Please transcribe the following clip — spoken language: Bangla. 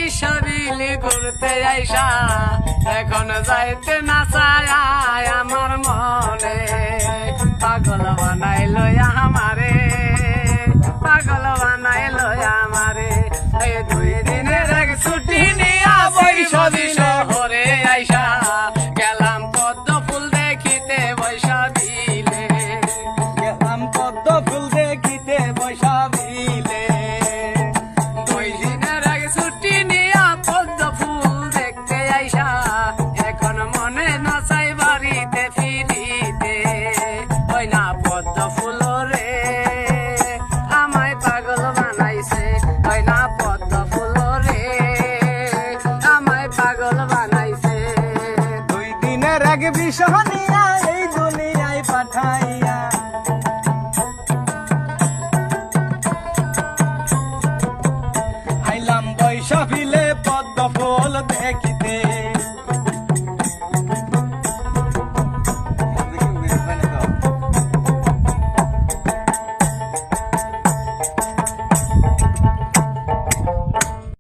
বৈশাবিলি ঘুরতে আইসা এখন যাইতে না চায় আমার মনে পাগল বানাইলো আমারে পাগল বানাইলো আমারে এই 2 দিনের এক ছুটি নিয়া বৈশাখী শহরে আইসা গেলাম পদ্ম ফুল দেখিতে বৈশাখীলে গেলাম পদ্ম ফুল দেখিতে বৈশাখীলে 2 দিনের এক ছুটি নিয়া পদ্ম ফুল দেখতে আইসা এখন মনে না চাই বাড়িতে ফিরিতে ওই না পদ্ম ফুল রে আমায় পাগল বানাইছে ওই না পদ্ম ফুল রে আমায় পাগল বানাইছে 2 দিনের এক বিষহ নিয়া এই দুনিয়ায় পাঠাইয়া আইলাম বৈশাখীলে পদ্ম ফুল দেখিতে